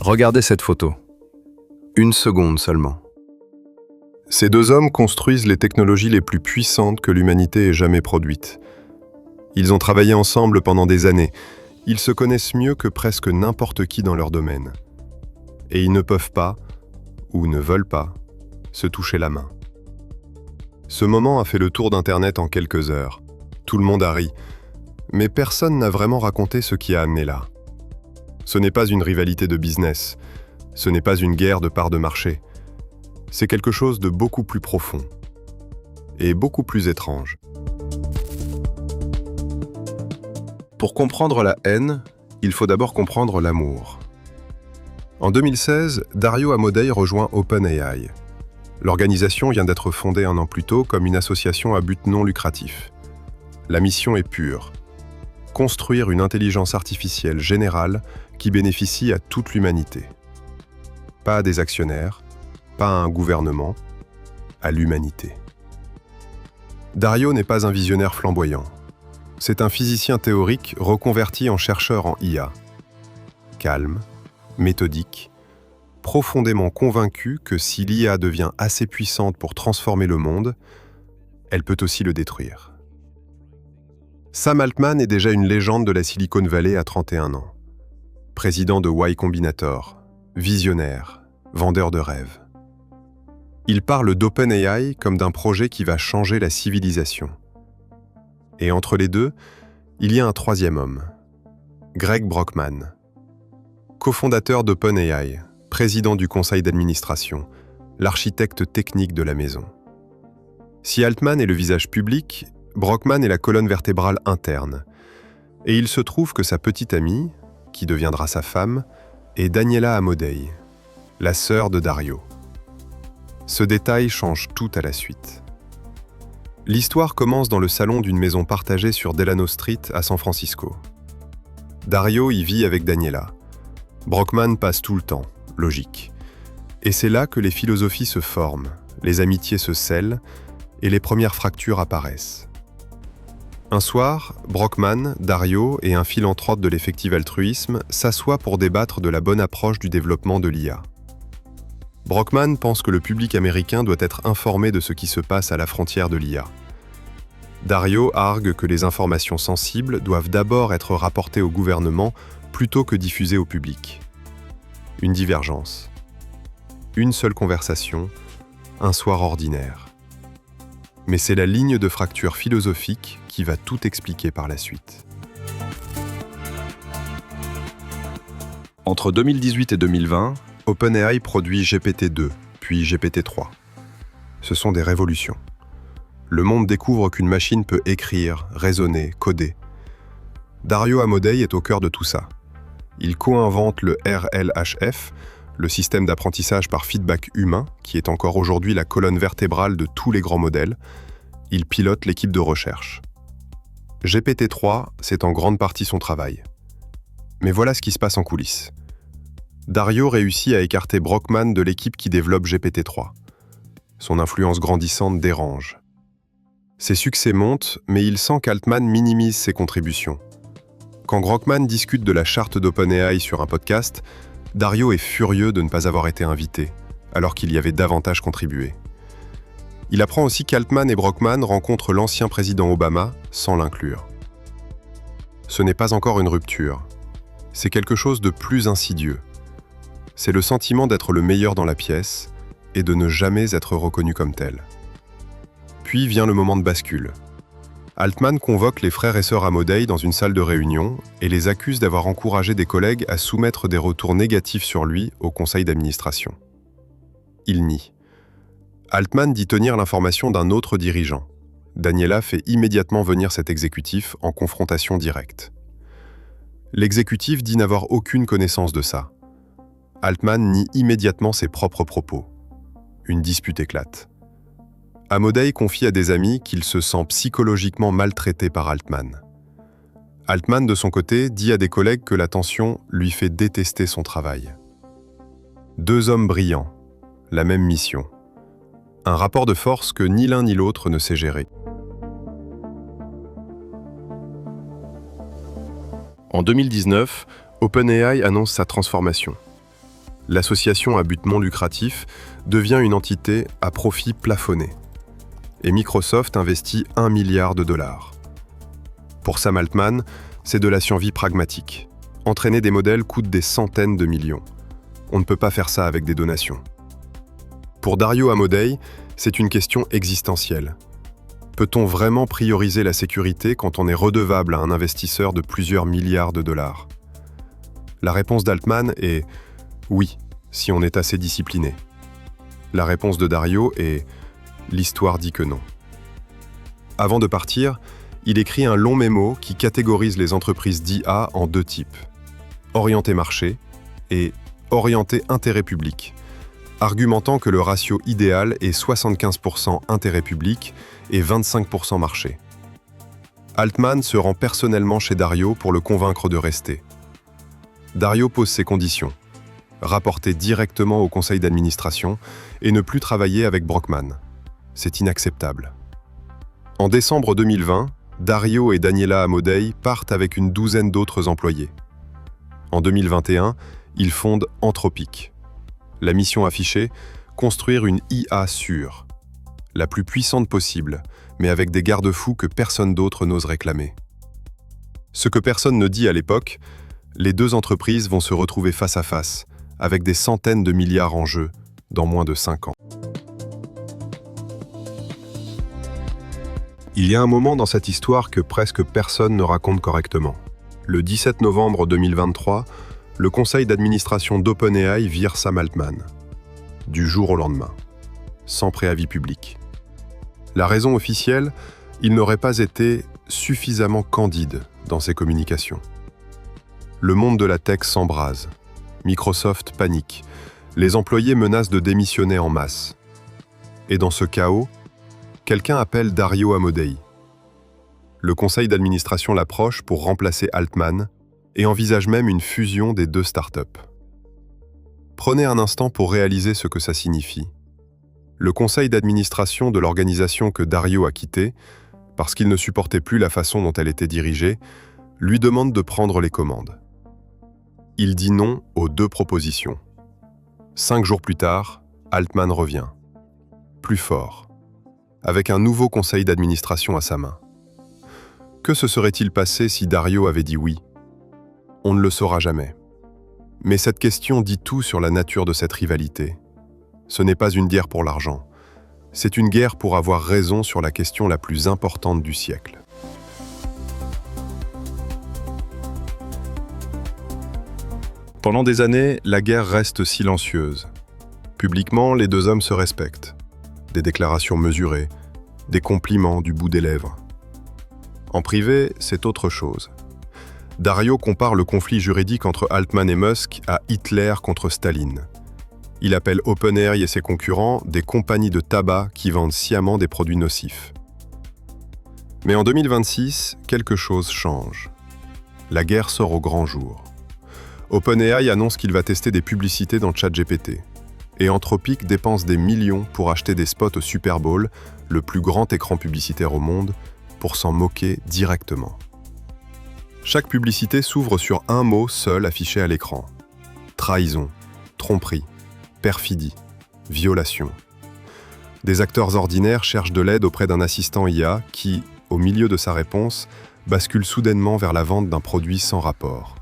Regardez cette photo. 1 seconde seulement. Ces deux hommes construisent les technologies les plus puissantes que l'humanité ait jamais produites. Ils ont travaillé ensemble pendant des années. Ils se connaissent mieux que presque n'importe qui dans leur domaine. Et ils ne peuvent pas, ou ne veulent pas, se toucher la main. Ce moment a fait le tour d'Internet en quelques heures. Tout le monde a ri. Mais personne n'a vraiment raconté ce qui a amené là. Ce n'est pas une rivalité de business. Ce n'est pas une guerre de parts de marché. C'est quelque chose de beaucoup plus profond. Et beaucoup plus étrange. Pour comprendre la haine, il faut d'abord comprendre l'amour. En 2016, Dario Amodei rejoint OpenAI. L'organisation vient d'être fondée 1 an plus tôt comme une association à but non lucratif. La mission est pure. Construire une intelligence artificielle générale qui bénéficie à toute l'humanité. Pas à des actionnaires, pas à un gouvernement, à l'humanité. Dario n'est pas un visionnaire flamboyant. C'est un physicien théorique reconverti en chercheur en IA. Calme, méthodique, profondément convaincu que si l'IA devient assez puissante pour transformer le monde, elle peut aussi le détruire. Sam Altman est déjà une légende de la Silicon Valley à 31 ans. Président de Y Combinator, visionnaire, vendeur de rêves. Il parle d'OpenAI comme d'un projet qui va changer la civilisation. Et entre les deux, il y a un troisième homme, Greg Brockman, cofondateur d'OpenAI, président du conseil d'administration, l'architecte technique de la maison. Si Altman est le visage public, Brockman est la colonne vertébrale interne. Et il se trouve que sa petite amie, qui deviendra sa femme, est Daniela Amodei, la sœur de Dario. Ce détail change tout à la suite. L'histoire commence dans le salon d'une maison partagée sur Delano Street à San Francisco. Dario y vit avec Daniela. Brockman passe tout le temps, logique. Et c'est là que les philosophies se forment, les amitiés se scellent et les premières fractures apparaissent. Un soir, Brockman, Dario et un philanthrope de l'effectif altruisme s'assoient pour débattre de la bonne approche du développement de l'IA. Brockman pense que le public américain doit être informé de ce qui se passe à la frontière de l'IA. Dario argue que les informations sensibles doivent d'abord être rapportées au gouvernement plutôt que diffusées au public. Une divergence. Une seule conversation, un soir ordinaire. Mais c'est la ligne de fracture philosophique qui va tout expliquer par la suite. Entre 2018 et 2020, OpenAI produit GPT-2, puis GPT-3. Ce sont des révolutions. Le monde découvre qu'une machine peut écrire, raisonner, coder. Dario Amodei est au cœur de tout ça. Il co-invente le RLHF, le système d'apprentissage par feedback humain, qui est encore aujourd'hui la colonne vertébrale de tous les grands modèles. Il pilote l'équipe de recherche. GPT-3, c'est en grande partie son travail. Mais voilà ce qui se passe en coulisses. Dario réussit à écarter Brockman de l'équipe qui développe GPT-3. Son influence grandissante dérange. Ses succès montent, mais il sent qu'Altman minimise ses contributions. Quand Brockman discute de la charte d'OpenAI sur un podcast, Dario est furieux de ne pas avoir été invité, alors qu'il y avait davantage contribué. Il apprend aussi qu'Altman et Brockman rencontrent l'ancien président Obama sans l'inclure. Ce n'est pas encore une rupture. C'est quelque chose de plus insidieux. C'est le sentiment d'être le meilleur dans la pièce et de ne jamais être reconnu comme tel. Puis vient le moment de bascule. Altman convoque les frères et sœurs Amodei dans une salle de réunion et les accuse d'avoir encouragé des collègues à soumettre des retours négatifs sur lui au conseil d'administration. Il nie. Altman dit tenir l'information d'un autre dirigeant. Daniela fait immédiatement venir cet exécutif en confrontation directe. L'exécutif dit n'avoir aucune connaissance de ça. Altman nie immédiatement ses propres propos. Une dispute éclate. Amodei confie à des amis qu'il se sent psychologiquement maltraité par Altman. Altman, de son côté, dit à des collègues que la tension lui fait détester son travail. Deux hommes brillants, la même mission. Un rapport de force que ni l'un ni l'autre ne sait gérer. En 2019, OpenAI annonce sa transformation. L'association à but non lucratif devient une entité à profit plafonné. Et Microsoft investit 1 milliard de dollars. Pour Sam Altman, c'est de la survie pragmatique. Entraîner des modèles coûte des centaines de millions. On ne peut pas faire ça avec des donations. Pour Dario Amodei, c'est une question existentielle. Peut-on vraiment prioriser la sécurité quand on est redevable à un investisseur de plusieurs milliards de dollars? La réponse d'Altman est oui, si on est assez discipliné. La réponse de Dario est l'histoire dit que non. Avant de partir, il écrit un long mémo qui catégorise les entreprises d'IA en 2 types: orienté marché et orienté intérêt public, argumentant que le ratio idéal est 75% intérêt public et 25% marché. Altman se rend personnellement chez Dario pour le convaincre de rester. Dario pose ses conditions: rapporter directement au conseil d'administration et ne plus travailler avec Brockman. C'est inacceptable. En décembre 2020, Dario et Daniela Amodei partent avec une douzaine d'autres employés. En 2021, ils fondent Anthropic. La mission affichée, construire une IA sûre, la plus puissante possible, mais avec des garde-fous que personne d'autre n'ose réclamer. Ce que personne ne dit à l'époque, les 2 entreprises vont se retrouver face à face, avec des centaines de milliards en jeu, dans moins de 5 ans. Il y a un moment dans cette histoire que presque personne ne raconte correctement. Le 17 novembre 2023, le conseil d'administration d'OpenAI vire Sam Altman, du jour au lendemain, sans préavis public. La raison officielle, il n'aurait pas été suffisamment candide dans ses communications. Le monde de la tech s'embrase. Microsoft panique. Les employés menacent de démissionner en masse. Et dans ce chaos, quelqu'un appelle Dario Amodei. Le conseil d'administration l'approche pour remplacer Altman et envisage même une fusion des 2 startups. Prenez un instant pour réaliser ce que ça signifie. Le conseil d'administration de l'organisation que Dario a quittée, parce qu'il ne supportait plus la façon dont elle était dirigée, lui demande de prendre les commandes. Il dit non aux 2 propositions. 5 jours plus tard, Altman revient. Plus fort, avec un nouveau conseil d'administration à sa main. Que se serait-il passé si Dario avait dit oui? On ne le saura jamais. Mais cette question dit tout sur la nature de cette rivalité. Ce n'est pas une guerre pour l'argent. C'est une guerre pour avoir raison sur la question la plus importante du siècle. Pendant des années, la guerre reste silencieuse. Publiquement, les 2 hommes se respectent. Des déclarations mesurées, des compliments du bout des lèvres. En privé, c'est autre chose. Dario compare le conflit juridique entre Altman et Musk à Hitler contre Staline. Il appelle OpenAI et ses concurrents des compagnies de tabac qui vendent sciemment des produits nocifs. Mais en 2026, quelque chose change. La guerre sort au grand jour. OpenAI annonce qu'il va tester des publicités dans ChatGPT. Et Anthropic dépense des millions pour acheter des spots au Super Bowl, le plus grand écran publicitaire au monde, pour s'en moquer directement. Chaque publicité s'ouvre sur un mot seul affiché à l'écran. Trahison, tromperie, perfidie, violation. Des acteurs ordinaires cherchent de l'aide auprès d'un assistant IA qui, au milieu de sa réponse, bascule soudainement vers la vente d'un produit sans rapport.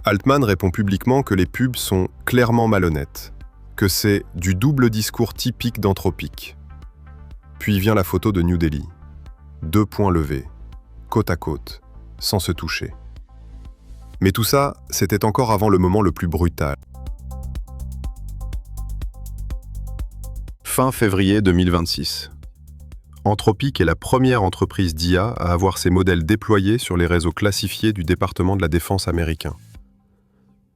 Altman répond publiquement que les pubs sont clairement malhonnêtes, que c'est du double discours typique d'Anthropic. Puis vient la photo de New Delhi. 2 poings levés, côte à côte, sans se toucher. Mais tout ça, c'était encore avant le moment le plus brutal. Fin février 2026. Anthropic est la première entreprise d'IA à avoir ses modèles déployés sur les réseaux classifiés du département de la Défense américain.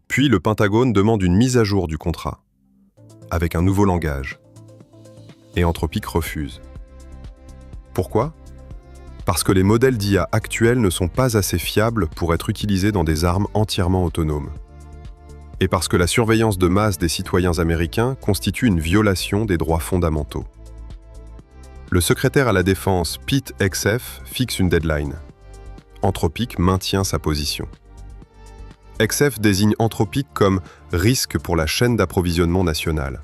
Puis le Pentagone demande une mise à jour du contrat, avec un nouveau langage. Et Anthropic refuse. Pourquoi ? Parce que les modèles d'IA actuels ne sont pas assez fiables pour être utilisés dans des armes entièrement autonomes. Et parce que la surveillance de masse des citoyens américains constitue une violation des droits fondamentaux. Le secrétaire à la Défense, Pete Hegseth, fixe une deadline. Anthropic maintient sa position. XF désigne Anthropic comme risque pour la chaîne d'approvisionnement nationale.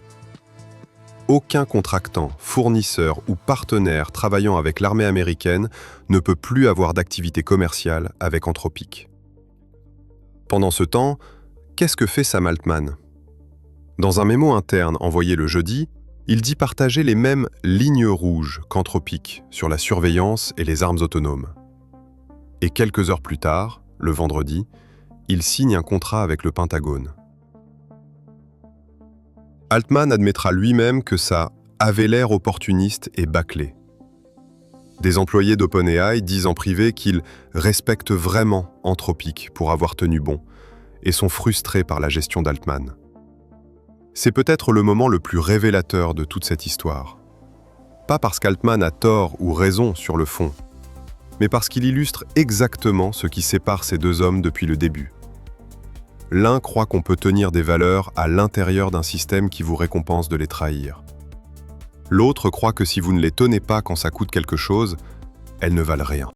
Aucun contractant, fournisseur ou partenaire travaillant avec l'armée américaine ne peut plus avoir d'activité commerciale avec Anthropic. Pendant ce temps, qu'est-ce que fait Sam Altman? Dans un mémo interne envoyé le jeudi, il dit partager les mêmes lignes rouges qu'Anthropic sur la surveillance et les armes autonomes. Et quelques heures plus tard, le vendredi, il signe un contrat avec le Pentagone. Altman admettra lui-même que ça avait l'air opportuniste et bâclé. Des employés d'OpenAI disent en privé qu'ils respectent vraiment Anthropic pour avoir tenu bon et sont frustrés par la gestion d'Altman. C'est peut-être le moment le plus révélateur de toute cette histoire. Pas parce qu'Altman a tort ou raison sur le fond, mais parce qu'il illustre exactement ce qui sépare ces deux hommes depuis le début. L'un croit qu'on peut tenir des valeurs à l'intérieur d'un système qui vous récompense de les trahir. L'autre croit que si vous ne les tenez pas quand ça coûte quelque chose, elles ne valent rien.